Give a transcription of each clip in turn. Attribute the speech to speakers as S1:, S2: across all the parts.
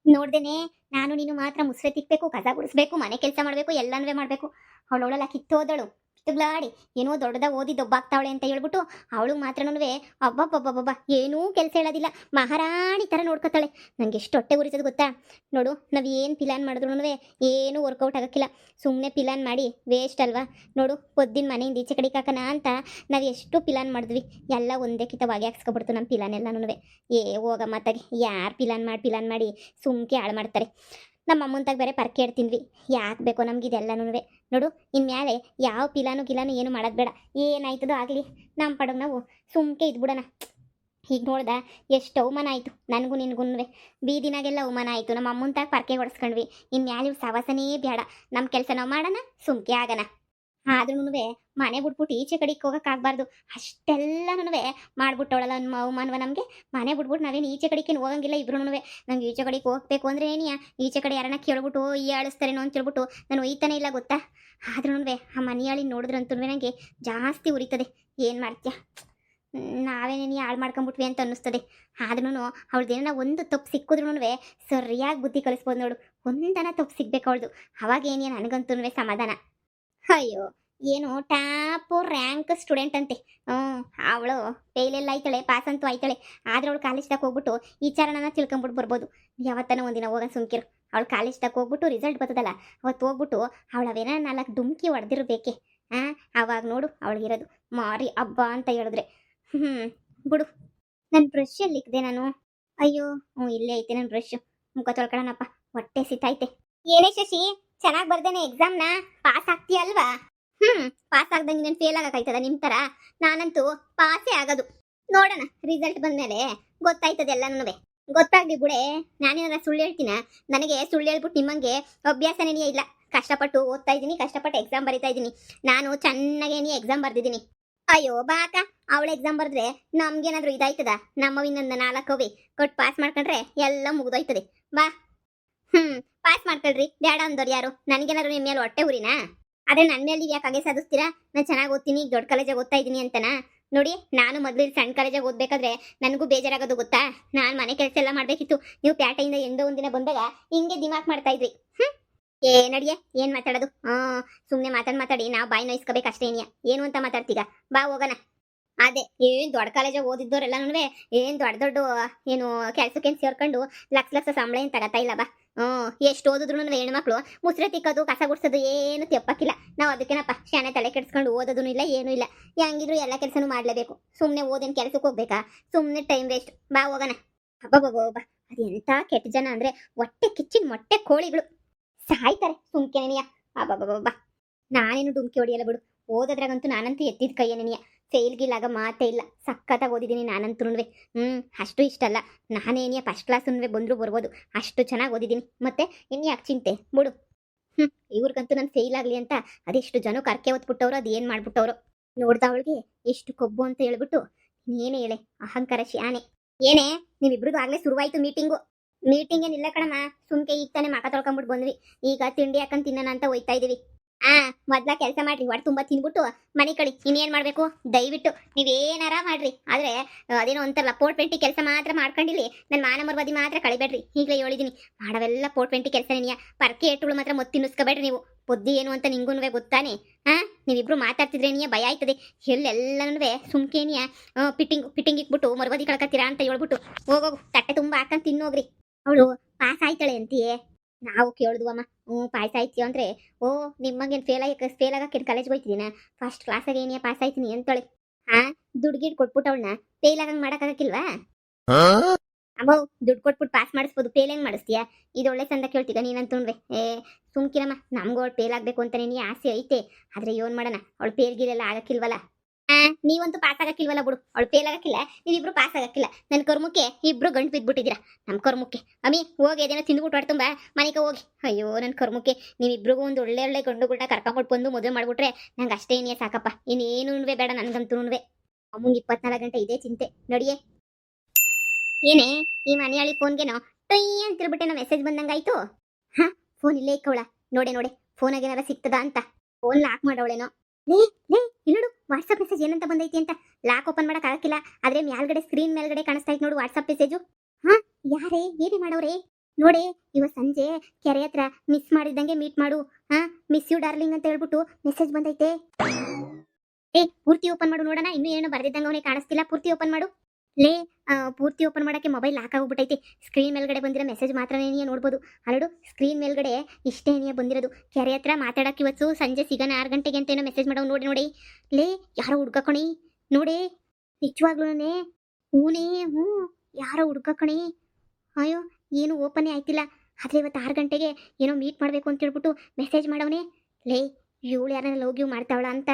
S1: ನೋಡ್ದೇನೆ ನಾನು ನೀನು ಮಾತ್ರ ಮುಸ್ರೆ ತಿಕ್ಬೇಕು, ಕಸ ಗುಡಿಸ್ಬೇಕು, ಮನೆ ಕೆಲಸ ಮಾಡಬೇಕು, ಎಲ್ಲಾನ್ವೇ ಮಾಡಬೇಕು. ಅವಳವಳೆಲ್ಲ ಕಿತ್ತೋದಳು ಕಿತ್ತುಗ್ಲಾಡಿ ಏನೋ ದೊಡ್ಡದಾಗ ಓದಿ ದೊಬ್ಬಾಗ್ತಾವಳೆ ಅಂತ ಹೇಳ್ಬಿಟ್ಟು ಅವಳು ಮಾತ್ರನೂ ಅಬ್ಬಬ್ಬಬ್ಬಬ್ಬ ಏನೂ ಕೆಲಸ ಹೇಳೋದಿಲ್ಲ, ಮಹಾರಾಣಿ ಥರ ನೋಡ್ಕೊತಾಳೆ. ನಂಗೆ ಎಷ್ಟು ಹೊಟ್ಟೆ ಉರಿತದೆ ಗೊತ್ತಾ. ನೋಡು, ನಾವು ಏನು ಪ್ಲಾನ್ ಮಾಡಿದ್ರು ಏನೂ ವರ್ಕೌಟ್ ಆಗೋಕ್ಕಿಲ್ಲ. ಸುಮ್ಮನೆ ಪ್ಲಾನ್ ಮಾಡಿ ವೇಸ್ಟ್ ಅಲ್ವಾ. ನೋಡು, ಪೊದ್ದಿನ ಮನೆಯಿಂದ ಈಚೆ ಕಡೆ ಹಾಕೋಣ ಅಂತ ನಾವು ಎಷ್ಟು ಪ್ಲಾನ್ ಮಾಡಿದ್ವಿ, ಎಲ್ಲ ಒಂದೇ ಕಿತವಾಗಿ ಹಾಕ್ಸ್ಕೊಬಿಡ್ತು ನಮ್ಮ ಪ್ಲಾನ್ ಎಲ್ಲನೂ. ಹೋಗಮ್ಮ ತಗಿ, ಯಾರು ಪ್ಲಾನ್ ಮಾಡಿ ಸುಮ್ಕೆ ಹಾಳು ಮಾಡ್ತಾರೆ. ನಮ್ಮ ಅಮ್ಮಂತಾಗ ಬೇರೆ ಪರ್ಕೆ ಇಡ್ತೀನ್ವಿ, ಯಾಕೆ ಬೇಕೋ ನಮ್ಗೆ ಇದೆಲ್ಲನೂ. ನೋಡು, ಇನ್ಮೇಲೆ ಯಾವ ಗಿಲಾನು ಏನು ಮಾಡೋದು ಬೇಡ, ಏನಾಯ್ತದೋ ಆಗಲಿ, ನಮ್ಮ ಪಡಗ ನಾವು ಸುಮ್ಕೆ ಇದ್ಬಿಡೋಣ. ಈಗ ನೋಡ್ದ ಎಷ್ಟು ಅವಮಾನ ಆಯಿತು ನನಗೂ ನಿನಗೂ. ಬೀದಿನಾಗೆಲ್ಲ ಅವಮಾನ ಆಯಿತು, ನಮ್ಮ ಅಮ್ಮಂತಾಗ ಪರ್ಕೆ ಹೊಡೆಸ್ಕೊಂಡ್ವಿ. ಇನ್ಮ್ಯಾಲೆ ಇವು ಸವಾಸನೇ ಬೇಡ, ನಮ್ಮ ಕೆಲಸ ನಾವು ಮಾಡೋಣ, ಸುಮ್ಕೆ ಆಗೋಣ. ಆದ್ರೂ ಮನೆ ಬಿಟ್ಬಿಟ್ಟು ಈಚೆ ಕಡೆಗೆ ಹೋಗೋಕ್ಕಾಗಬಾರ್ದು, ಅಷ್ಟೆಲ್ಲನೂ ಮಾಡ್ಬಿಟ್ಟವಳಲ್ಲ ನಮ್ಮ ಅವಮಾನವ ನಮಗೆ. ಮನೆ ಬಿಟ್ಬಿಟ್ಟು ನಾವೇನು ಈಚೆ ಕಡೆಗೆ ಹೋಗಂಗಿಲ್ಲ ಇಬ್ರು. ನಂಗೆ ಈಚೆ ಕಡೆಗೆ ಹೋಗ್ಬೇಕು ಅಂದರೆ ಏನಿಯಾ, ಈಚೆ ಕಡೆ ಯಾರನ್ನ ಕೇಳ್ಬಿಟ್ಟು ಈ ಆಳಿಸ್ತಾರೇನೋ ಅಂತ ಹೇಳ್ಬಿಟ್ಟು ನಾನು ಒಯ್ತಾನೆ ಇಲ್ಲ ಗೊತ್ತಾ. ಆದ್ರೂ ಆ ಮನೆಯಾಳಿ ನೋಡಿದ್ರಂತೂ ನನಗೆ ಜಾಸ್ತಿ ಉರಿತದೆ. ಏನು ಮಾಡ್ತೀಯ, ನಾವೇನೇನು ಹಾಳು ಮಾಡ್ಕೊಂಬಿಟ್ವಿ ಅಂತ ಅನ್ನಿಸ್ತದೆ. ಆದ್ರೂ ಅವಳದೇನ ಒಂದು ತಪ್ಪು ಸಿಕ್ಕಿದ್ರೂ ಸರಿಯಾಗಿ ಬುದ್ಧಿ ಕಲಿಸ್ಬೋದು ನೋಡು. ಒಂದನ ತಪ್ಪು ಸಿಗ್ಬೇಕು ಅವಳದು, ಅವಾಗ ಏನಿಯ ನನಗಂತೂ ಸಮಾಧಾನ. ಅಯ್ಯೋ, ಏನು ಟಾಪು ರ್ಯಾಂಕ್ ಸ್ಟೂಡೆಂಟ್ ಅಂತೆ. ಅವಳು ಫೇಲೆಲ್ಲ ಆಯ್ತಾಳೆ, ಪಾಸ್ ಅಂತೂ ಆಯ್ತಾಳೆ. ಆದ್ರೆ ಅವಳು ಕಾಲೇಜ್ದಾಗ ಹೋಗ್ಬಿಟ್ಟು ಈ ಚಾರಣನ ತಿಳ್ಕೊಂಬಿಟ್ಟು ಬರ್ಬೋದು. ಯಾವತ್ತನ ಒಂದಿನ ಹೋಗೋಣ ಸುಮ್ಕಿರು. ಅವಳು ಕಾಲೇಜ್ದಾಗ ಹೋಗ್ಬಿಟ್ಟು ರಿಸಲ್ಟ್ ಬರ್ತದಲ್ಲ, ಅವತ್ತು ಹೋಗ್ಬಿಟ್ಟು ಅವಳವೇನ 4 ಡುಮ್ಕಿ ಹೊಡೆದಿರ್ಬೇಕೆ. ಅವಾಗ ನೋಡು ಅವಳಿಗಿರೋದು ಮಾರಿ ಹಬ್ಬ ಅಂತ ಹೇಳಿದ್ರೆ. ಬಿಡು, ನನ್ನ ಬ್ರಷ್ ಎಲ್ಲಿಕ್ದೆ ನಾನು. ಅಯ್ಯೋ, ಇಲ್ಲೇ ಐತೆ ನನ್ನ ಬ್ರಷ್. ಮುಖ ತೊಳ್ಕೊಳ್ಳೋಣಪ್ಪ, ಹೊಟ್ಟೆ ಸಿತಾಯ್ತೆ. ಏನೇ ಶಶಿ, ಚೆನ್ನಾಗಿ ಬರ್ದೇನೆ ಎಕ್ಸಾಮ್ನ, ಪಾಸ್ ಆಗ್ತೀಯ ಅಲ್ವಾ? ಪಾಸ್ ಆಗ್ದಂಗೆ ನಾನು ಫೇಲ್ ಆಗಕ್ಕಾಯ್ತದ ನಿಮ್ಮ ಥರ? ನಾನಂತೂ ಪಾಸೇ ಆಗೋದು. ನೋಡೋಣ, ರಿಸಲ್ಟ್ ಬಂದಮೇಲೆ ಗೊತ್ತಾಯ್ತದೆ ಎಲ್ಲನೂ. ಗೊತ್ತಾಗ್ಲಿ ಬಿಡೆ, ನಾನೇನಾರ ಸುಳ್ಳು ಹೇಳ್ತೀನ? ನನಗೆ ಸುಳ್ಳು ಹೇಳ್ಬಿಟ್ಟು ನಿಮ್ಮಂಗೆ ಅಭ್ಯಾಸನೇ ಇಲ್ಲ. ಕಷ್ಟಪಟ್ಟು ಓದ್ತಾ ಇದ್ದೀನಿ, ಕಷ್ಟಪಟ್ಟು ಎಕ್ಸಾಮ್ ಬರಿತಾ ಇದ್ದೀನಿ. ನಾನು ಚೆನ್ನಾಗೇನಿ ಎಕ್ಸಾಮ್ ಬರ್ದಿದ್ದೀನಿ. ಅಯ್ಯೋ ಬಾಕ, ಅವಳ ಎಕ್ಸಾಮ್ ಬರೆದ್ರೆ ನಮ್ಗೇನಾದ್ರೂ ಇದಾಯ್ತದ? ನಮ್ಮವ ಇನ್ನೊಂದು 4 ಕೊಟ್ಟು ಪಾಸ್ ಮಾಡ್ಕೊಂಡ್ರೆ ಎಲ್ಲ ಮುಗ್ದೋಯ್ತದೆ. ಬಾ, ಪಾಸ್ ಮಾಡ್ಕೊಳ್ರಿ, ಬೇಡ ಅಂದವ್ರು ಯಾರು? ನನಗೇನಾದ್ರು ನಿಮ್ಮ ಮೇಲೆ ಹೊಟ್ಟೆ ಉರಿನಾ? ಆದ್ರೆ ನನ್ನ ಮೇಲೆ ಯಾಕೆ ಹಾಗೆ ಸಾಧಿಸ್ತೀರಾ? ನಾನು ಚೆನ್ನಾಗಿ ಓದ್ತೀನಿ, ಈಗ ದೊಡ್ಡ ಕಾಲೇಜಾಗ ಓದ್ತಾ ಇದ್ದೀನಿ ಅಂತನಾ? ನೋಡಿ, ನಾನು ಮೊದಲು ಸಣ್ಣ ಕಾಲೇಜಾಗ ಓದ್ಬೇಕಾದ್ರೆ ನನಗೂ ಬೇಜಾರಾಗೋದು ಗೊತ್ತಾ. ನಾನು ಮನೆ ಕೆಲಸ ಎಲ್ಲ ಮಾಡಬೇಕಿತ್ತು, ನೀವು ಪ್ಯಾಟೆಯಿಂದ ಎಂದೋ ಒಂದಿನ ಬಂದಾಗ ಹಿಂಗೆ ದಿಮಾಕ್ ಮಾಡ್ತಾ ಇದ್ರಿ. ನಡಿಯೇ, ಏನು ಮಾತಾಡೋದು? ಸುಮ್ಮನೆ ಮಾತಾಡಿ ನಾವು ಬಾಯಿ ನೋಯಿಸ್ಕೋಬೇಕು ಅಷ್ಟೇ. ಏನು ಅಂತ ಮಾತಾಡ್ತೀಗ? ಬಾ ಹೋಗೋಣ. ಅದೇ, ಏನು ದೊಡ್ಡ ಕಾಲೇಜಾಗ ಓದಿದ್ದವರೆಲ್ಲನೂ ಏನು ದೊಡ್ಡ ಏನು ಕೆಲ್ಸಕ್ಕೇನು ಸೇರ್ಕೊಂಡು ಲಕ್ಷ ಸಂಬಳ ಏನು ತಗತಾ ಇಲ್ಲ. ಬಾ, ಎಷ್ಟು ಓದಿದ್ರು ಹೆಣ್ಮಕ್ಳು ಮುಸ್ರೆ ತಿಕ್ಕೋದು ಕಸ ಗುಡ್ಸೋದು ಏನು ತೆಪ್ಪಕ್ಕಿಲ್ಲ. ನಾವು ಅದಕ್ಕೇನಪ್ಪ ಶಾನೆ ತಲೆ ಕೆಡ್ಸ್ಕೊಂಡು ಓದೋದೂ ಇಲ್ಲ, ಏನೂ ಇಲ್ಲ. ಹೆಂಗಿದ್ರು ಎಲ್ಲ ಕೆಲಸನೂ ಮಾಡಲೇಬೇಕು. ಸುಮ್ಮನೆ ಓದೇನು ಕೆಲ್ಸಕ್ಕೆ ಹೋಗ್ಬೇಕಾ? ಸುಮ್ಮನೆ ಟೈಮ್ ವೇಸ್ಟ್. ಬಾ ಹೋಗೋಣ. ಹಬ್ಬ, ಅದು ಎಂಥ ಕೆಟ್ಟ ಜನ ಅಂದರೆ ಹೊಟ್ಟೆ ಕಿಚ್ಚಿನ ಮೊಟ್ಟೆ ಕೋಳಿಗಳು ಸಾಯ್ತಾರೆ ಸುಮ್ಕೆನೆಯ. ಅಬ್ಬಬ್ಬಬ್ಬ, ನಾನೇನು ಡುಮ್ಕಿ ಹೊಡಿಯಲ್ಲ ಬಿಡು. ಓದೋದ್ರಾಗಂತೂ ನಾನಂತೂ ಎತ್ತಿದ ಕೈಯೇನೆಯ. ಫೇಲ್ಗಿಲ್ಲಾಗ ಮಾತೇ ಇಲ್ಲ, ಸಖತ್ತಾಗಿ ಓದಿದ್ದೀನಿ ನಾನಂತೂ. ಅಷ್ಟು ಇಷ್ಟಲ್ಲ, ನಾನೇನಿಯ ಫಸ್ಟ್ ಕ್ಲಾಸ್ ಬಂದರೂ ಬರ್ಬೋದು, ಅಷ್ಟು ಚೆನ್ನಾಗಿ ಓದಿದ್ದೀನಿ. ಮತ್ತೆ ಇನ್ಯಾಕೆ ಚಿಂತೆ ಬಿಡು. ಇವ್ರಿಗಂತೂ ನಾನು ಫೇಲ್ ಆಗಲಿ ಅಂತ ಅದೆಷ್ಟು ಜನ ಕರ್ಕೆ ಓದ್ಬಿಟ್ಟವ್ರು, ಅದು ಏನು ಮಾಡ್ಬಿಟ್ಟವ್ರು. ನೋಡ್ದ ಅವಳಿಗೆ ಎಷ್ಟು ಕೊಬ್ಬು ಅಂತ ಹೇಳ್ಬಿಟ್ಟು. ಏನೇ ಹೇಳೆ, ಅಹಂಕಾರ ಶಾನೆ. ಏನೇ, ನೀವಿಬ್ರದ್ದು ಆಗಲೇ ಶುರುವಾಯ್ತು ಮೀಟಿಂಗ್ ಏನಿಲ್ಲ ಕಣಮ್ಮ. ಸುಮ್ಕೆ ಈಗ ತಾನೇ ಮಕ ತೊಳ್ಕೊಂಬಿಟ್ಟು ಬಂದ್ವಿ. ಈಗ ತಿಂಡಿ ಹಾಕಂತ ತಿನ್ನೋಣ ಅಂತ ಹೋಯ್ತಾ ಇದೀವಿ. ಮೊದ್ಲ ಕೆಲಸ ಮಾಡ್ರಿ, ಹೊಟ್ಟೆ ತುಂಬಾ ತಿನ್ಬಿಟ್ಟು ಮನೆ ಕಳಿ. ಇನ್ನೇನ್ ಮಾಡ್ಬೇಕು, ದಯವಿಟ್ಟು ನೀವೇನಾರ ಮಾಡ್ರಿ. ಆದ್ರೆ ಅದೇನೋ ಒಂಥರ ಪೋರ್ಟ್ ಪೆಂಟಿ ಕೆಲಸ ಮಾತ್ರ ಮಾಡ್ಕೊಂಡಿಲ್ಲಿ, ನನ್ನ ಮಾನ ಮರ್ವಾದಿ ಮಾತ್ರ ಕಳಿಬೇಡ್ರಿ. ಈಗಲೇ ಹೇಳಿದೀನಿ, ಮಾಡವೆಲ್ಲ ಪೋರ್ಟ್ ಪೆಂಟಿ ಕೆಲಸ ನೀಯ. ಪರ್ಕೆ ಏಟುಗಳು ಮಾತ್ರ ಮೊತ್ತ ತಿನ್ನಿಸ್ಕೋಬೇಡ್ರಿ ನೀವು. ಬುದ್ಧಿ ಏನು ಅಂತ ನಿಂಗೂ ಗೊತ್ತಾನೆ. ನೀವಿಬ್ರು ಮಾತಾಡ್ತಿದ್ರೆ ನೀಯ ಭಯ ಆಯ್ತದೆ. ಎಲ್ಲೆಲ್ಲನೂ ಸುಮ್ಕೇನಿಯ ಪಿಟ್ಟಿಂಗ್ ಇಕ್ಬಿಟ್ಟು ಮರ್ವಾದಿ ಕಳ್ಕತ್ತೀರಾ ಅಂತ ಹೇಳ್ಬಿಟ್ಟು ಹೋಗೋಗು, ತಟ್ಟೆ ತುಂಬಾ ಹಾಕಂತ ತಿನ್ನೋಗ್ರಿ. ಅವಳು ಪಾಸ್ ಆಯ್ತಾಳೆ ಅಂತೀಯೇ? ನಾವು ಕೇಳಿದ್ವಮ್ಮ. ಪಾಸ್ ಆಯ್ತೀಯ ಅಂದ್ರೆ, ನಿಮ್ಮಂಗೇನು ಫೇಲ್ ಆಗಕ್ಕೆ ಕಾಲೇಜ್ಗೆ ಹೋಯ್ತಿದ್ದೀನ? ಫಸ್ಟ್ ಕ್ಲಾಸಾಗ ಏನಿಯ ಪಾಸ್ ಆಯ್ತೀನಿ ಅಂತಾಳೆ. ದುಡ್ಡು ಕೊಟ್ಬಿಟ್ಟು ಅವಳನ್ನ ಫೇಲ್ ಆಗಂಗೆ ಮಾಡೋಕ್ಕಾಗಕ್ಕಿಲ್ವಾ? ಅಮ್ಮ, ದುಡ್ಡು ಕೊಟ್ಬಿಟ್ಟು ಪಾಸ್ ಮಾಡಿಸ್ಬೋದು, ಫೇಲ್ ಹೆಂಗೆ ಮಾಡಿಸ್ತೀಯಾ? ಇದು ಒಳ್ಳೆ ಸಂದ ಕೇಳ್ತೀಗ ನೀನಂತುಣ್ವೆ. ಸುಮ್ಕಿರಮ್ಮ, ನಮ್ಗೂ ಅವಳು ಫೇಲ್ ಆಗ್ಬೇಕು ಅಂತಾನೆ ನೀ ಆಸೆ ಐತೆ. ಆದ್ರೆ ಏನ್ ಮಾಡೋಣ, ಅವಳು ಫೇಲ್ಗಿಲೆಲ್ಲ ಆಗಕ್ಕಿಲ್ವಲ್ಲ. ನೀವಂತೂ ಪಾಸ್ ಆಗಕ್ಕಿಲ್ವಲ್ಲ ಬಿಡು. ಅವಳು ಫೇಲ್ ಆಗಕ್ಕಿಲ್ಲ, ನೀವಿಬ್ರು ಪಾಸ್ ಆಗಕ್ಕಿಲ್ಲ. ನನ್ನ ಕರ್ಮಕ್ಕೆ ಇಬ್ರು ಗಂಟು ಬಿದ್ಬಿಟ್ಟಿದ್ದೀರಾ. ನಮ್ಮ ಕರ್ಮಕ್ಕೆ ಅಮ್ಮಿ ಹೋಗಿ ಅದೇನೋ ತಿಂದ್ಬಿಟ್ಟು ಹೊಟ್ಟೆ ತುಂಬ ಮನೆಗೆ ಹೋಗಿ. ಅಯ್ಯೋ ನನ್ನ ಕರ್ಮಕ್ಕೆ, ನೀವಿಬ್ರಿಗೂ ಒಂದು ಒಳ್ಳೆ ಗಂಡುಗಳ್ನ ಕರ್ಕೊಂಬಿಟ್ಟು ಬಂದು ಮದುವೆ ಮಾಡ್ಬಿಟ್ರೆ ನಂಗೆ ಅಷ್ಟೇ ಏನಿಯ ಸಾಕಪ್ಪ. ಇನ್ನೇನು ಬೇಡ ನನಗಂತೂ. ಅಮ್ಮಂಗೆ 24 ಗಂಟೆ ಇದೇ ಚಿಂತೆ. ನಡಿಯೇ. ಏನೇ, ಈ ಮನೆಯಾಳಿ ಫೋನ್ಗೆನೋ ಟೊಯ್ ಅಂತಿರ್ಬಿಟ್ಟೆನೋ ಮೆಸೇಜ್ ಬಂದಂಗಾಯ್ತು. ಫೋನ್ ಇಲ್ಲೇ ಇಕ್ಕವಳ. ನೋಡೆ ಫೋನಾಗ ಏನಾರ ಸಿಗ್ತದ ಅಂತ. ಫೋನ್ ಲಾಕ್ ಮಾಡವಳೇನೋ. ಲೇ ಇಲ್ಲೋಡು, ವಾಟ್ಸಪ್ ಮೆಸೇಜ್ ಏನಂತ ಬಂದೈತಿ ಅಂತ. ಲಾಕ್ ಓಪನ್ ಮಾಡಕ್ ಆಗಕ್ಕಿಲ್ಲ, ಆದ್ರೆ ಮೇಲ್ಗಡೆ ಸ್ಕ್ರೀನ್ ಮೇಲ್ಗಡೆ ಕಾಣಿಸ್ತಾ ಇತ್ತು ನೋಡು ವಾಟ್ಸಪ್ ಮೆಸೇಜು. ಯಾರೇ ಏನೇ ಮಾಡವ್ರೆ? ನೋಡಿ ಇವತ್ತು ಸಂಜೆ ಕೆರೆ ಹತ್ರ ಮಿಸ್ ಮಾಡಿದಂಗೆ ಮೀಟ್ ಮಾಡು. ಹಾ, ಮಿಸ್ ಯು ಡಾರ್ಲಿಂಗ್ ಅಂತ ಹೇಳ್ಬಿಟ್ಟು ಮೆಸೇಜ್ ಬಂದೈತೆ. ಪೂರ್ತಿ ಓಪನ್ ಮಾಡು ನೋಡೋಣ. ಇನ್ನೂ ಏನು ಬರ್ದಿದ್ದಂಗೆ ಅವನಿಗೆ ಕಾಣಿಸ್ತಿಲ್ಲ. ಪೂರ್ತಿ ಓಪನ್ ಮಾಡು. ಲೇ, ಪೂರ್ತಿ ಓಪನ್ ಮಾಡಕ್ಕೆ ಮೊಬೈಲ್ ಲಾಕ್ ಆಗೋಗ್ಬಿಟ್ಟೈತಿ. ಸ್ಕ್ರೀನ್ ಮೇಲ್ಗಡೆ ಬಂದಿರೋ ಮೆಸೇಜ್ ಮಾತ್ರನೇ ನೀನು ನೋಡ್ಬೋದು. ಅಲ್ಲಡು, ಸ್ಕ್ರೀನ್ ಮೇಲ್ಗಡೆ ಇಷ್ಟೇ ನೀ ಬಂದಿರೋದು. ಕೆರೆ ಹತ್ರ ಮಾತಾಡಕ್ಕೆ ಇವತ್ತು ಸಂಜೆ ಸಿಗೋಣ 6 ಗಂಟೆಗೆ ಅಂತ ಏನೋ ಮೆಸೇಜ್ ಮಾಡೋ. ನೋಡಿ ನೋಡಿ, ಲೇ ಯಾರೋ ಹುಡ್ಕ ಕಣಿ. ನೋಡಿ ನಿಜವಾಗ್ಲೂ ಹೂನೇ, ಹ್ಞೂ ಯಾರೋ ಹುಡ್ಕ ಕಣಿ. ಅಯ್ಯೋ, ಏನು ಓಪನ್ನೇ ಆಯ್ತಿಲ್ಲ. ಆದರೆ ಇವತ್ತು 6 ಗಂಟೆಗೆ ಏನೋ ಮೀಟ್ ಮಾಡಬೇಕು ಅಂತ ಹೇಳ್ಬಿಟ್ಟು ಮೆಸೇಜ್ ಮಾಡವನೇ. ಲೇ, ಇವಳು ಯಾರನ್ನ ಲವ್ ಗಿವ್ ಮಾಡ್ತಾವಳ ಅಂತ.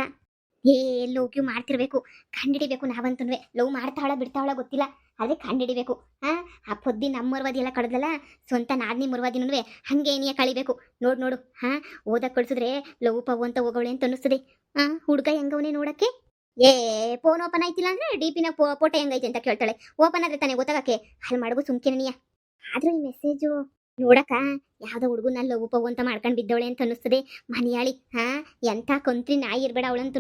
S1: ಲವ್ ಗಿವ್ ಮಾಡ್ತಿರ್ಬೇಕು. ಕಂಡಿಡಿಬೇಕು ನಾವಂತೂ. ಲವ್ ಮಾಡ್ತಾವಳ ಬಿಡ್ತಾವಳ ಗೊತ್ತಿಲ್ಲ, ಆದರೆ ಕಂಡಿಡಿಬೇಕು. ಆ ಪೊದ್ದಿ ನಮ್ಮ ಮರ್ವಾದಿ ಎಲ್ಲ ಕಳೆದಲ್ಲ, ಸ್ವಂತ ನಾದ್ನಿ ಮರ್ವಾದಿನೂ ಹಂಗೆ ಏನಿಯ ಕಳಿಬೇಕು. ನೋಡು ಓದಕ್ಕೆ ಕಳಿಸಿದ್ರೆ ಲವ್ ಪವ್ ಅಂತ ಹೋಗೋಳೆ ಅಂತ ಅನ್ನಿಸ್ತದೆ. ಹುಡುಗ ಹೆಂಗವನೇ ನೋಡಕ್ಕೆ. ಫೋನ್ ಓಪನ್ ಆಯ್ತಿಲ್ಲ ಅಂದ್ರೆ ಡಿ.ಪಿನ ಫೋಟೋ ಹೆಂಗೈತೆ ಅಂತ ಕೇಳ್ತಾಳೆ. ಓಪನ್ ಆದ್ರೆ ತಾನೇ ಗೊತ್ತಾಗಕ್ಕೆ. ಅಲ್ಲಿ ಮಾಡ್ಬೋ ಸುಮ್ಕೆನಿಯ. ಆದ್ರೂ ಈ ಮೆಸೇಜು ನೋಡಕ್ಕ ಯಾವ್ದೋ ಹುಡುಗನ ಲವ್ ಪವ್ ಅಂತ ಮಾಡ್ಕೊಂಡು ಬಿದ್ದವಳೆ ಅಂತ ಅನ್ನಿಸ್ತದೆ. ಮನಿಯಾಳಿ, ಎಂಥ ಕೊಂತ್ರಿ ನಾಯಿ ಇರಬೇಡ ಅವಳಂತೂ.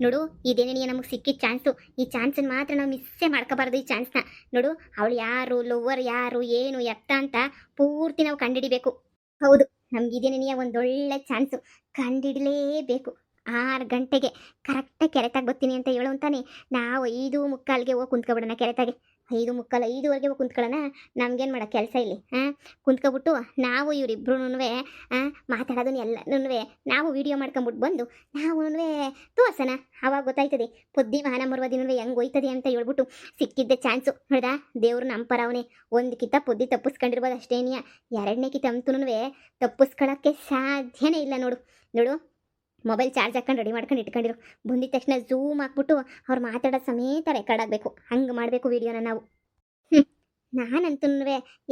S1: ನೋಡು, ಇದೇನೇ ನಮಗೆ ಸಿಕ್ಕಿದ ಚಾನ್ಸು. ಈ ಚಾನ್ಸನ್ನು ಮಾತ್ರ ನಾವು ಮಿಸ್ಸೇ ಮಾಡ್ಕೋಬಾರ್ದು. ಈ ಚಾನ್ಸ್ನ ನೋಡು, ಅವಳು ಯಾರು, ಲವ್ವರ್ ಯಾರು, ಏನು ಎತ್ತ ಅಂತ ಪೂರ್ತಿ ನಾವು ಕಂಡಿಡಿಬೇಕು. ಹೌದು, ನಮ್ಗಿದೇನೇ ಒಂದೊಳ್ಳೆ ಚಾನ್ಸು. ಕಂಡಿಡಲೇಬೇಕು. 6 ಗಂಟೆಗೆ ಕರೆಕ್ಟಾಗಿ ಕೆರೆತಾಗ ಬರ್ತೀನಿ ಅಂತ ಹೇಳು ಅಂತಾನೆ. ನಾವು 5:45ಗೆ ಹೋಗಿ ಕುಂತ್ಕೊಬಿಡೋಣ ಕೆರೆತಾಗೆ. 5:45, 5:15ಗೆ ಹೋಗಿ ಕುಂತ್ಕೊಳ್ಳೋಣ. ನಮ್ಗೇನು ಮಾಡೋ ಕೆಲಸ ಇಲ್ಲಿ. ಕುಂತ್ಕೊಬಿಟ್ಟು ನಾವು ಇವರಿಬ್ರು ಮಾತಾಡೋದನ್ನ ಎಲ್ಲನೂ ನಾವು ವಿಡಿಯೋ ಮಾಡ್ಕೊಂಬಿಟ್ಟು ಬಂದು ನಾವು ತೋರ್ಸೋಣ. ಆವಾಗ ಗೊತ್ತಾಯ್ತದೆ ಪೊದ್ದಿ ವಾಹನ ಮರುವ ದಿನ ಹೆಂಗೆ ಹೋಯ್ತದೆ ಅಂತ ಹೇಳ್ಬಿಟ್ಟು. ಸಿಕ್ಕಿದ್ದೆ ಚಾನ್ಸು. ನೋಡ್ದಾ, ದೇವ್ರು ನಮ್ಮ ಪರ ಅವನೇ. ಒಂದು ಕಿತ್ತ ಪೊದ್ದಿ ತಪ್ಪಿಸ್ಕೊಂಡಿರ್ಬೋದು ಅಷ್ಟೇನಿಯ. 2ನೇ ಕಿತ್ತ ಅಂತೂ ತಪ್ಪಿಸ್ಕೊಳ್ಳೋಕ್ಕೆ ಸಾಧ್ಯನೇ ಇಲ್ಲ. ನೋಡು, ಮೊಬೈಲ್ ಚಾರ್ಜ್ ಹಾಕೊಂಡು ರೆಡಿ ಮಾಡ್ಕೊಂಡು ಇಟ್ಕೊಂಡಿರು. ಬಂದಿದ ತಕ್ಷಣ ಝೂಮ್ ಹಾಕ್ಬಿಟ್ಟು ಅವ್ರು ಮಾತಾಡೋ ಸಮೇತ ರೆಕಾರ್ಡ್ ಆಗಬೇಕು. ಹಂಗೆ ಮಾಡಬೇಕು ವೀಡಿಯೋನ ನಾವು. ನಾನಂತೂ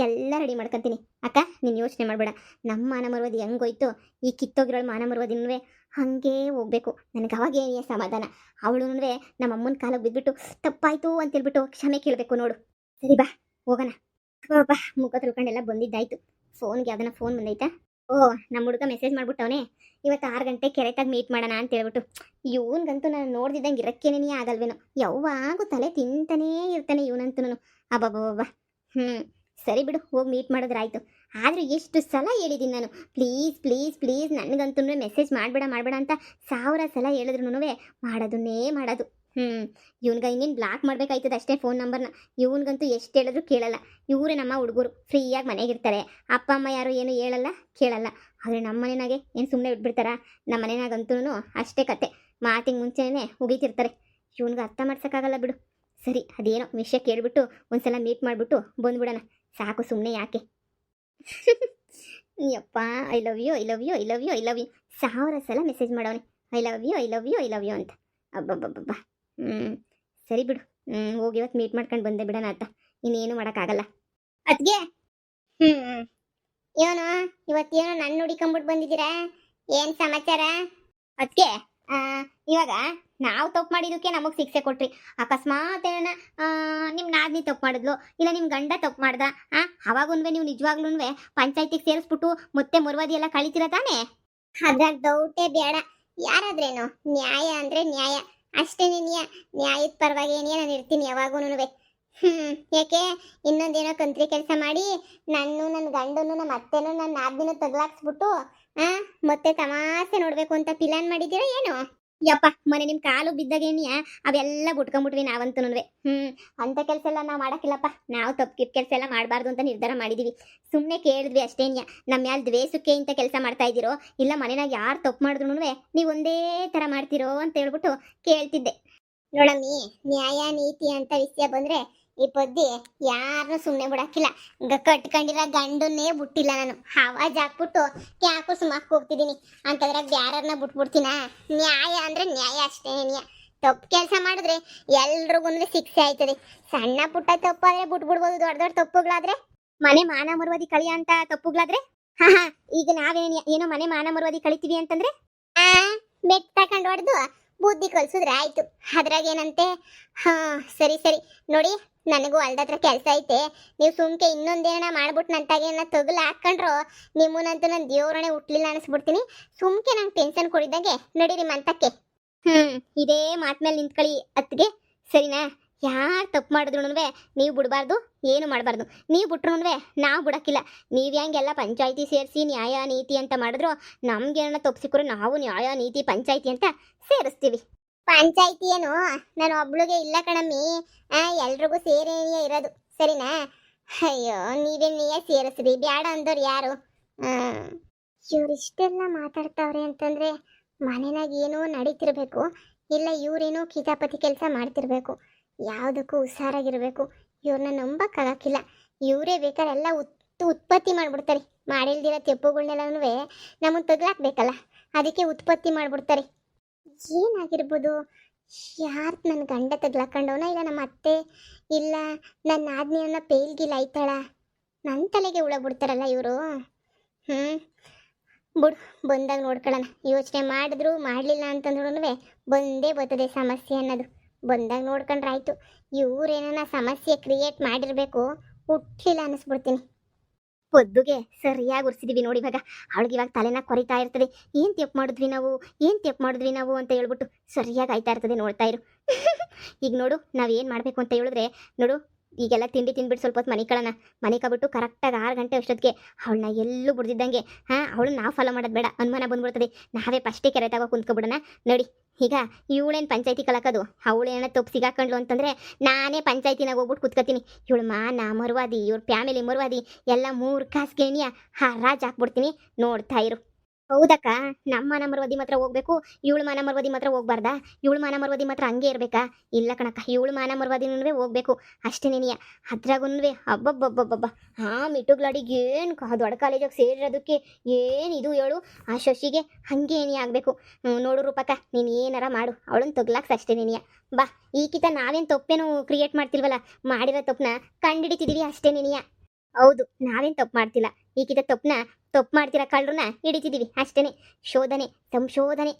S1: ಎಲ್ಲ ರೆಡಿ ಮಾಡ್ಕೊತೀನಿ. ಅಕ್ಕ, ನೀನು ಯೋಚನೆ ಮಾಡಬೇಡ. ನಮ್ಮ ಮಾನ ಮರುವದಿ ಹೆಂಗೋಯ್ತು, ಈ ಕಿತ್ತೋಗಿರೋಳು ಮಾನ ಮರುವದಿನೂ ಹಾಗೇ ಹೋಗ್ಬೇಕು. ನನಗೆ ಅವಾಗೇನೇ ಸಮಾಧಾನ. ಅವಳು ನಮ್ಮ ಅಮ್ಮನ ಕಾಲಿಗೆ ಬಿದ್ದುಬಿಟ್ಟು ತಪ್ಪಾಯ್ತು ಅಂತೇಳ್ಬಿಟ್ಟು ಕ್ಷಮೆ ಕೇಳಬೇಕು. ನೋಡು, ಸರಿ ಬಾ ಹೋಗೋಣ. ಬಾ, ಮುಖ ತಿಳ್ಕೊಂಡೆಲ್ಲ ಬಂದಿದ್ದಾಯ್ತು. ಫೋನ್ಗೆ ಯಾವ್ದನ ಫೋನ್ ಬಂದೈತಾ? ನಮ್ಮ ಹುಡುಗ ಮೆಸೇಜ್ ಮಾಡ್ಬಿಟ್ಟವನೇ, ಇವತ್ತು 6 ಗಂಟೆ ಕೆರೆತಾಗ ಮೀಟ್ ಮಾಡೋಣ ಅಂತ ಹೇಳ್ಬಿಟ್ಟು. ಇವನ್ಗಂತೂ ನಾನು ನೋಡ್ದಿದ್ದಂಗೆ ಇರಕ್ಕೇನೇ ಆಗಲ್ವೇನೋ. ಯಾವಾಗೂ ತಲೆ ತಿಂತಾನೇ ಇರ್ತಾನೆ ಇವನಂತೂ. ಅಬ್ಬಬ್ಬಬ್ಬ. ಸರಿ ಬಿಡು, ಹೋಗಿ ಮೀಟ್ ಮಾಡಿದ್ರಾಯ್ತು. ಆದರೆ ಎಷ್ಟು ಸಲ ಹೇಳಿದ್ದೀನಿ ನಾನು, ಪ್ಲೀಸ್ ಪ್ಲೀಸ್ ಪ್ಲೀಸ್ ನನಗಂತೂ ಮೆಸೇಜ್ ಮಾಡಬೇಡ ಅಂತ 1000 ಸಲ ಹೇಳಿದ್ರು ಮಾಡೋದನ್ನೇ ಮಾಡೋದು. ಇವನ್ಗೆ ಇನ್ನೇನು ಬ್ಲಾಕ್ ಮಾಡ್ಬೇಕಾಯ್ತದೆ ಅಷ್ಟೇ ಫೋನ್ ನಂಬರ್ನ. ಇವನ್ಗಂತೂ ಎಷ್ಟು ಹೇಳಿದ್ರು ಕೇಳಲ್ಲ. ಇವರೇ ನಮ್ಮ ಹುಡುಗರು ಫ್ರೀಯಾಗಿ ಮನೆಗಿರ್ತಾರೆ. ಅಪ್ಪ ಅಮ್ಮ ಯಾರು ಏನು ಹೇಳಲ್ಲ ಕೇಳಲ್ಲ. ಆದರೆ ನಮ್ಮ ಮನೆಯಾಗೆ ಏನು ಸುಮ್ಮನೆ ಬಿಟ್ಬಿಡ್ತಾರ? ನಮ್ಮ ಮನೆಯಾಗಂತೂ ಅಷ್ಟೇ ಕತೆ. ಮಾತಿಗೆ ಮುಂಚೆನೇ ಉಗಿತಿರ್ತಾರೆ. ಇವನ್ಗೆ ಅರ್ಥ ಮಾಡ್ಸೋಕ್ಕಾಗಲ್ಲ ಬಿಡು. ಸರಿ, ಅದೇನೋ ವಿಷಯ ಕೇಳಿಬಿಟ್ಟು ಒಂದ್ಸಲ ಮೀಟ್ ಮಾಡಿಬಿಟ್ಟು ಬಂದ್ಬಿಡೋಣ. ಸಾಕು, ಸುಮ್ಮನೆ ಯಾಕೆ. ಯಪ್ಪ, ಐ ಲವ್ ಯು 1000 ಸಲ ಮೆಸೇಜ್ ಮಾಡೋನೆ. ಐ ಲವ್ ಯು ಅಂತ. ಅಬ್ಬಬ್ಬಬ್ಬ. ಸರಿ ಬಿಡು. ಹೋಗಿ ಇವತ್ತು ಮೀಟ್ ಮಾಡ್ಕೊಂಡು ಬಂದೆ ಬಿಡೋಣ ಅಂತ. ಇನ್ನೇನು ಮಾಡೋಕ್ಕಾಗಲ್ಲ. ಅದ್ಗೆ ಏನು ಇವತ್ತೇನೋ ನನ್ನ ಹುಡಿಕೊಂಬಿಟ್ಟು ಬಂದಿದ್ದೀರಾ? ಏನು ಸಮಾಚಾರ? ಅದಕ್ಕೆ ಇವಾಗ ನಾವು ತಪ್ಪು ಮಾಡಿದ್ದಕ್ಕೆ ನಮಗೆ ಶಿಕ್ಷೆ ಕೊಟ್ರಿ. ಅಕಸ್ಮಾತ್ ಏನ ನಿಮ್ಮ ನಾದ್ನಿ ತಪ್ಪು ಮಾಡಿದ್ಲು, ಇಲ್ಲ ನಿಮ್ಮ ಗಂಡ ತಪ್ಪು ಮಾಡ್ದ, ಅವಾಗೂ ನೀವು ನಿಜವಾಗ್ಲೂ ಪಂಚಾಯತಿಗೆ ಸೇರಿಸ್ಬಿಟ್ಟು ಮತ್ತೆ ಮುರ್ವಾದಿ ಎಲ್ಲ ಕಳಿತೀರ ತಾನೇ? ಅದ್ರಾಗ ಡೌಟೇ ಬೇಡ. ಯಾರಾದ್ರೇನು ನ್ಯಾಯ ಅಂದರೆ ನ್ಯಾಯ ಅಷ್ಟೇನೇ. ನ್ಯಾಯದ ಪರವಾಗಿ ನಾನು ಇರ್ತೀನಿ ಯಾವಾಗೂನು. ಯಾಕೆ ಇನ್ನೊಂದೇನೋ ಕಂತ್ರಿ ಕೆಲಸ ಮಾಡಿ ನನ್ನ ಗಂಡನು ನಮ್ಮ ಅತ್ತೆನೂ ನನ್ನ ನಾದ್ನಿನೂ ತಗ್ಲಾಕ್ಸ್ಬಿಟ್ಟು ಮತ್ತೆ ತಮಾಸೆ ನೋಡ್ಬೇಕು ಅಂತ ಪ್ಲಾನ್ ಮಾಡಿದ್ದೀರಾ ಏನು? ಯಪ್ಪ, ಮನೆ ನಿಮ್ಮ ಕಾಲು ಬಿದ್ದಾಗೇನಿಯ ಅವೆಲ್ಲ ಬಿಟ್ಕೊಂಡ್ಬಿಟ್ವಿ ನಾವಂತೂ. ಅಂಥ ಕೆಲಸ ಎಲ್ಲ ನಾವು ಮಾಡೋಕ್ಕಿಲ್ಲಪ್ಪ. ನಾವು ತಪ್ಪು ಕೆಲಸ ಎಲ್ಲ ಮಾಡಬಾರ್ದು ಅಂತ ನಿರ್ಧಾರ ಮಾಡಿದ್ದೀವಿ. ಸುಮ್ಮನೆ ಕೇಳಿದ್ವಿ ಅಷ್ಟೇನಿಯ. ನಮ್ಮ ಮ್ಯಾಲ ದ್ವೇಷಕ್ಕೆ ಇಂಥ ಕೆಲಸ ಮಾಡ್ತಾ ಇದ್ದೀರೋ, ಇಲ್ಲ ಮನೆಯಾಗ ಯಾರು ತಪ್ಪು ಮಾಡಿದ್ರು ನೀವು ಒಂದೇ ಥರ ಮಾಡ್ತಿರೋ ಅಂತ ಹೇಳ್ಬಿಟ್ಟು ಕೇಳ್ತಿದ್ದೆ. ನೋಡಮ್ಮಿ, ನ್ಯಾಯ ನೀತಿ ಅಂತ ವಿಷಯ ಬಂದರೆ ಈ ಪದ್ದಿ ಯಾರನ್ನೂ ಸುಮ್ಮನೆ ಬಿಡಾಕಿಲ್ಲ. ಕಟ್ಕೊಂಡಿರೋ ಗಂಡನ್ನೇ ಬಿಟ್ಟಿಲ್ಲ ನಾನು. ಆವಾಜ್ ಹಾಕ್ಬಿಟ್ಟು ಯಾಕೋ ಸುಮ್ಮಕ್ಕೆ ಹೋಗ್ತಿದ್ದೀನಿ ಅಂತಂದ್ರಾಗ ಯಾರನ್ನ ಬಿಟ್ಬಿಡ್ತೀನ? ನ್ಯಾಯ ಅಂದರೆ ನ್ಯಾಯ ಅಷ್ಟೇ. ತಪ್ಪು ಕೆಲಸ ಮಾಡಿದ್ರೆ ಎಲ್ರಿಗೂ ಶಿಕ್ಷೆ ಆಯ್ತದೆ. ಸಣ್ಣ ಪುಟ್ಟ ತಪ್ಪಾದ್ರೆ ಬಿಟ್ಬಿಡ್ಬೋದು. ದೊಡ್ಡ ದೊಡ್ಡ ತಪ್ಪುಗಳಾದ್ರೆ, ಮನೆ ಮಾನ ಮರುವಾದಿ ಕಳಿಯ ಅಂತ ತಪ್ಪುಗಳಾದ್ರೆ ಈಗ ಏನೋ ಮನೆ ಮಾನ ಮರುವಾದಿ ಕಳಿತೀವಿ ಅಂತಂದ್ರೆ ಬೆಟ್ ತಕೊಂಡು ಹೊಡೆದು ಬುದ್ಧಿ ಕಲ್ಸಿದ್ರೆ ಆಯ್ತು. ಅದ್ರಾಗೇನಂತೆ? ಸರಿ ನೋಡಿ, ನನಗೂ ಅಲ್ದತ್ರ ಕೆಲಸ ಐತೆ. ನೀವು ಸುಮ್ಕೆ ಇನ್ನೊಂದೇನ ಮಾಡ್ಬಿಟ್ಟು ನಂತಾಗೇನ ತಗಲು ಹಾಕೊಂಡ್ರು ನಿಮ್ಮನ್ನಂತೂ ನನ್ನ ದೇವ್ರನೇ ಹುಟ್ಲಿಲ್ಲ ಅನಿಸ್ಬಿಡ್ತೀನಿ. ಸುಮ್ಕೆ ನಂಗೆ ಟೆನ್ಷನ್ ಕೊಡಿದಂಗೆ ನಡೀರಿ ಮಂತಕ್ಕೆ. ಇದೇ ಮಾತ್ ಮೇಲೆ ನಿಂತ್ಕೊಳ್ಳಿ ಅತ್ತಿಗೆ, ಸರಿನಾ? ಯಾರು ತಪ್ಪು ಮಾಡಿದ್ರು ನೀವು ಬಿಡಬಾರ್ದು, ಏನು ಮಾಡಬಾರ್ದು. ನೀವು ಬಿಟ್ರು ನಾವು ಬಿಡಕ್ಕಿಲ್ಲ. ನೀವು ಹೆಂಗೆಲ್ಲ ಪಂಚಾಯಿತಿ ಸೇರಿಸಿ ನ್ಯಾಯ ನೀತಿ ಅಂತ ಮಾಡಿದ್ರು, ನಮ್ಗೇನ ತಪ್ಪು ಸಿಕ್ಕರು ನಾವು ನ್ಯಾಯ ನೀತಿ ಪಂಚಾಯಿತಿ ಅಂತ ಸೇರಿಸ್ತೀವಿ. ಪಂಚಾಯಿತಿ ಏನು ನಾನು ಒಬ್ಳಿಗೆ ಇಲ್ಲ ಕಣಮ್ಮಿ, ಎಲ್ರಿಗೂ ಸೇರೇ ಇರೋದು, ಸರಿನಾ? ಅಯ್ಯೋ ನೀವೇ ಸೇರಿಸ್ರಿ, ಬ್ಯಾಡ ಅಂದವ್ರು ಯಾರು? ಇವ್ರಿಷ್ಟೆಲ್ಲ ಮಾತಾಡ್ತಾವ್ರೆ ಅಂತಂದ್ರೆ ಮನೆನಾಗ ಏನೋ ನಡೀತಿರ್ಬೇಕು, ಇಲ್ಲ ಇವ್ರೇನೋ ಕಿತಾಪತಿ ಕೆಲಸ ಮಾಡ್ತಿರ್ಬೇಕು. ಯಾವುದಕ್ಕೂ ಹುಷಾರಾಗಿರ್ಬೇಕು. ಇವ್ರನ್ನ ನಂಬಕ್ಕಾಗಕ್ಕಿಲ್ಲ. ಇವರೇ ಬೇಕಾದ್ರೆ ಎಲ್ಲ ಉತ್ಪತ್ತಿ ಮಾಡ್ಬಿಡ್ತಾರೆ. ಮಾಡಿಲ್ದಿರೋ ತೆಪ್ಪುಗಳನ್ನೆಲ್ಲನೂ ನಮ್ಮನ್ನು ತಗ್ಲಾಕ್ಬೇಕಲ್ಲ, ಅದಕ್ಕೆ ಉತ್ಪತ್ತಿ ಮಾಡ್ಬಿಡ್ತಾರೆ. ಏನಾಗಿರ್ಬೋದು? ಯಾರು ನನ್ನ ಗಂಡ ತಗ್ಲಾಕೊಂಡವನ, ಇಲ್ಲ ನಮ್ಮ ಅತ್ತೆ, ಇಲ್ಲ ನನ್ನ ಆಜ್ಞೆಯನ್ನ ಪೇಲ್ಗಿಲ್ಲ ಆಯ್ತಾಳ? ನನ್ನ ತಲೆಗೆ ಉಳ ಬಿಡ್ತಾರಲ್ಲ ಇವರು. ಬಿಡು, ಬಂದಾಗ ನೋಡ್ಕೊಳ್ಳೋಣ. ಯೋಚನೆ ಮಾಡಿದ್ರು ಮಾಡಲಿಲ್ಲ ಅಂತಂದ್ರೂ ಬಂದೇ ಬರ್ತದೆ ಸಮಸ್ಯೆ ಅನ್ನೋದು. ಬಂದಾಗ ನೋಡ್ಕೊಂಡ್ರೆ ಆಯಿತು. ಇವರೇನ ಸಮಸ್ಯೆ ಕ್ರಿಯೇಟ್ ಮಾಡಿರಬೇಕು, ಹುಟ್ಟಲಿಲ್ಲ ಅನ್ನಿಸ್ಬಿಡ್ತೀನಿ. ಪೊದ್ದುಗೆ ಸರಿಯಾಗಿ ಉರ್ಸಿದೀವಿ ನೋಡಿ. ಇವಾಗ ತಲೆನ ಕೊರಿತಾ ಇರ್ತದೆ. ಏನು ತಪ್ಪು ಮಾಡಿದ್ವಿ ನಾವು ಅಂತ ಹೇಳ್ಬಿಟ್ಟು ಸರಿಯಾಗಿ ಆಯ್ತಾ ಇರ್ತದೆ. ನೋಡ್ತಾ ಇರು. ಈಗ ನೋಡು, ನಾವೇನು ಮಾಡಬೇಕು ಅಂತ ಹೇಳಿದ್ರೆ, ನೋಡು, ಈಗೆಲ್ಲ ತಿಂಡಿ ತಿಂದ್ಬಿಟ್ಟು ಸ್ವಲ್ಪ ಹೊತ್ತು ಮನೆ ಕಬಿಟ್ಟು ಕರೆಕ್ಟಾಗಿ 6 ಗಂಟೆ ಅಷ್ಟೊತ್ತಿಗೆ ಅವಳನ್ನ ಎಲ್ಲೂ ಬಿಡ್ದಿದ್ದಂಗೆ ಅವಳು ನಾವು ಫಾಲೋ ಮಾಡೋದು ಬೇಡ, ಅನುಮಾನ ಬಂದ್ಬಿಡ್ತದೆ. ನಾವೇ ಫಸ್ಟೇ ಕೆರೆ ತಗೋ ಕುಂತ್ಕೊಬಿಡೋಣ. ನೋಡಿ, ಈಗ ಇವಳೇನು ಪಂಚಾಯತಿ ಕಳಕೋದು, ಅವಳೇನ ತಪ್ಪು ಸಿಗಾಕೊಂಡ್ಲು ಅಂತಂದರೆ ನಾನೇ ಪಂಚಾಯತಿನಾಗ ಹೋಗ್ಬಿಟ್ಟು ಕುತ್ಕೋತೀನಿ. ಇವಳು ಮಾನ ಮರುವಾದಿ, ಇವ್ರ ಫ್ಯಾಮಿಲಿ ಮರುವಾದಿ, ಎಲ್ಲ 3 ಕಾಸ್ಗೇಣಿಯ ಹರಾಜ್ ಹಾಕ್ಬಿಡ್ತೀನಿ. ನೋಡ್ತಾ ಇರು. ಹೌದಕ್ಕ, ನಮ್ಮ ಮಾನ ಮರುವಾದಿ ಮಾತ್ರ ಹೋಗ್ಬೇಕು, ಇವಳು ಮಾನ ಮರುವಾದಿ ಮಾತ್ರ ಹೋಗ್ಬಾರ್ದಾ? ಇವಳು ಮಾನ ಮರುವಾದಿ ಮಾತ್ರ ಹಂಗೆ ಇರಬೇಕಾ? ಇಲ್ಲ ಕಣಕ್ಕ, ಇವಳು ಮಾನ ಮರುವಾದಿನೂ ಹೋಗ್ಬೇಕು ಅಷ್ಟೇ. ನೀನಿಯ ಅದ್ರಾಗೂ ಅಬ್ಬಬ್ಬಬ್ಬಬ್ಬ ಮಿಟುಗ್ಲಾಡಿಗೆ ಏನು ದೊಡ್ಡ ಕಾಲೇಜಿಗೆ ಸೇರಿರೋದಕ್ಕೆ ಏನಿದು ಹೇಳು? ಆ ಶಶಿಗೆ ಹಂಗೆ ಏನೇ ಆಗಬೇಕು. ನೋಡು ರೂಪಕ್ಕ, ನೀನು ಏನಾರ ಮಾಡು, ಅವಳನ್ನು ತಗ್ಲಾಕ್ಸ್ ಅಷ್ಟೇ. ನೀನಿಯ ಬಾ, ಈಕಿತ ನಾವೇನು ತಪ್ಪೇನು ಕ್ರಿಯೇಟ್ ಮಾಡ್ತಿಲ್ವಲ್ಲ, ಮಾಡಿರೋ ತಪ್ಪನ್ನ ಕಂಡಿಡಿತಿದ್ದೀವಿ ಅಷ್ಟೇ. ನೀನಿಯ ಹೌದು, ನಾವೇನು ತಪ್ಪು ಮಾಡ್ತಿಲ್ಲ. ಈಕಿತ ತಪ್ಪು ಮಾಡ್ತಿರೋ ಕಳ್ಳರನ್ನ ಹಿಡಿತಿದ್ದೀವಿ ಅಷ್ಟೇ. ಸಂಶೋಧನೆ